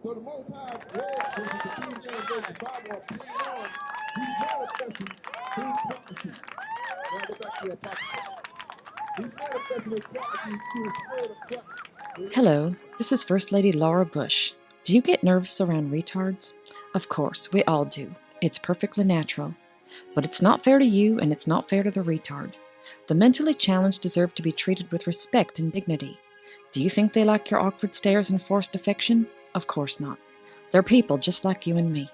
So the Most High read versus the King James Version Bible are playing on these manifesting his prophecy. Now go back to the apocrypha. He's manifesting his prophecy through the spirit of Christ. Hello, this is First Lady Laura Bush. Do you get nervous around retards? Of course, we all do. It's perfectly natural. But it's not fair to you, and it's not fair to the retard. The mentally challenged deserve to be treated with respect and dignity. Do you think they like your awkward stares and forced affection? Of course not. They're people just like you and me.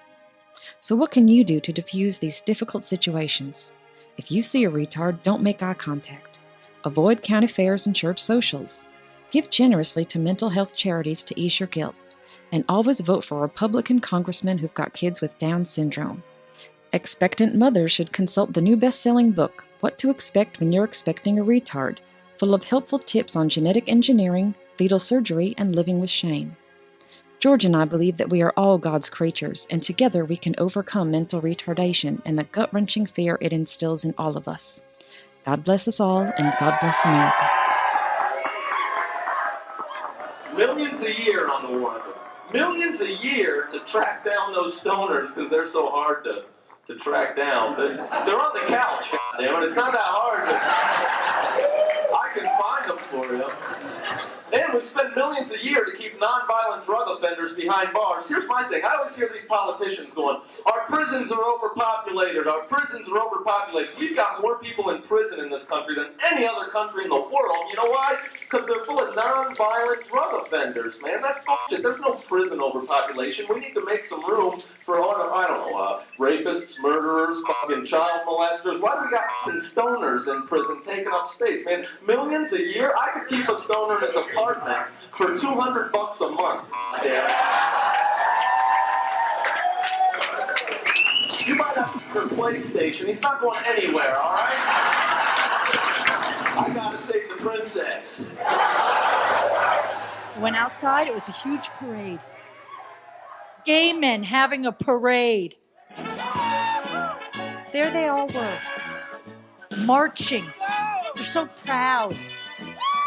So what can you do to diffuse these difficult situations? If you see a retard, don't make eye contact. Avoid county fairs and church socials. Give generously to mental health charities to ease your guilt. And always vote for Republican congressmen who've got kids with Down syndrome. Expectant mothers should consult the new best-selling book, What to Expect When You're Expecting a Retard, full of helpful tips on genetic engineering, fetal surgery, and living with shame. George and I believe that we are all God's creatures, and together we can overcome mental retardation and the gut-wrenching fear it instills in all of us. God bless us all, and God bless America. Millions a year on the war efforts. Millions a year to track down those stoners because they're so hard to track down. They're on the couch, goddammit. It's not that hard. I can find them for you. And we spend millions a year to keep non-violent drug offenders behind bars. Here's my thing. I always hear these politicians going, our prisons are overpopulated. Our prisons are overpopulated. We've got more people in prison in this country than any other country in the world. You know why? Because they're full of non-violent drug offenders, man. That's bullshit. There's no prison overpopulation. We need to make some room for, rapists, murderers, fucking child molesters. Why do we got fucking stoners in prison taking up space, man? Millions a year? I could keep a stoner in his apartment for $200 a month. Yeah. You might have your PlayStation. He's not going anywhere, all right? I gotta save the princess. Went outside, it was a huge parade. Gay men having a parade. There they all were, marching. They're so proud.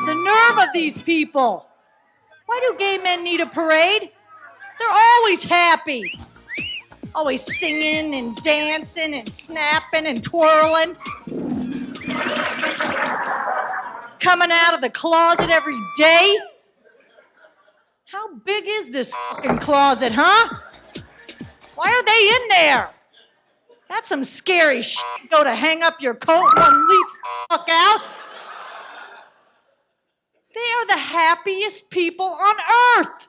The nerve of these people. Why do gay men need a parade? They're always happy. Always singing and dancing and snapping and twirling. Coming out of the closet every day. How big is this fucking closet, huh? Why are they in there? That's some scary shit. Go to hang up your coat and one leaps the fuck out. They are the happiest people on earth.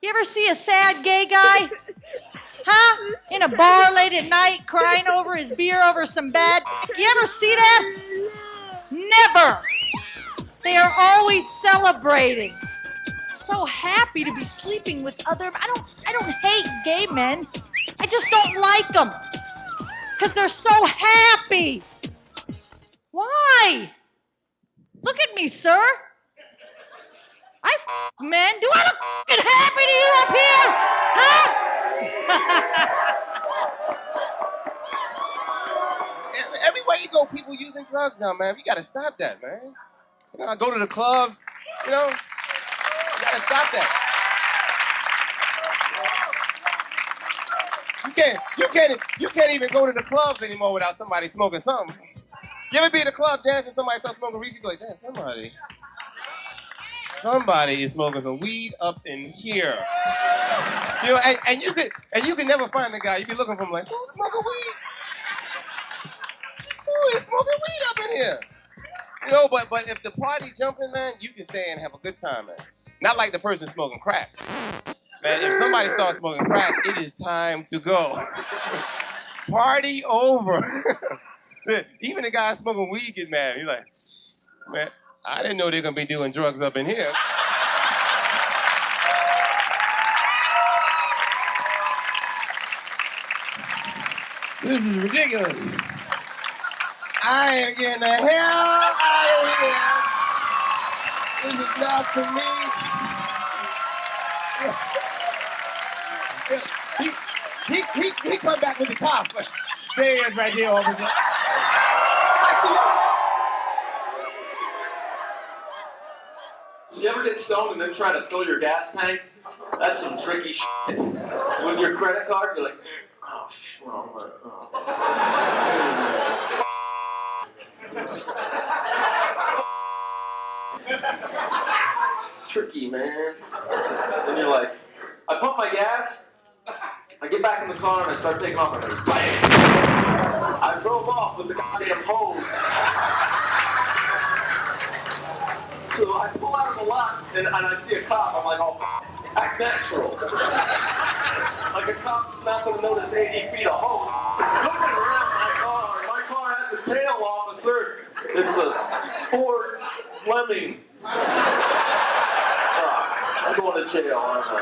You ever see a sad gay guy? Huh? In a bar late at night crying over his beer over some bad... You ever see that? Never. They are always celebrating. So happy to be sleeping with other... I don't hate gay men. I just don't like them. Because they're so happy. Why? Look at me, sir. Men. Do I look fucking happy to you up here? Huh? Everywhere you go, people using drugs now, man. You gotta stop that, man. You know, I go to the clubs, you know. You gotta stop that. You can't even go to the clubs anymore without somebody smoking something. You ever be in a club dancing, somebody starts smoking weed, you be like, damn, somebody is smoking some weed up in here. You know, and you can never find the guy. You be looking for him like, who's smoking weed? Who is smoking weed up in here? You know, but if the party jumping, man, you can stay and have a good time, man. Not like the person smoking crack. Man, if somebody starts smoking crack, it is time to go. Party over. Even the guy smoking weed gets mad. He's like, man, I didn't know they're gonna be doing drugs up in here. This is ridiculous. I am getting the hell out of here. This is not for me. He come back with the cops. There he is right here, officer. You ever get stoned and then try to fill your gas tank? That's some tricky shit. With your credit card, you're like, oh, it's tricky, man. Then you're like, I pump my gas, I get back in the car and I start taking off, and it's bang! I drove off with the goddamn hose. So I pull out of the lot and I see a cop. I'm like, oh, act natural. Like a cop's not going to notice 80 feet of hose. Looking around my car, and my car has a tail officer. It's a Ford Fleming. I'm going to jail, aren't I?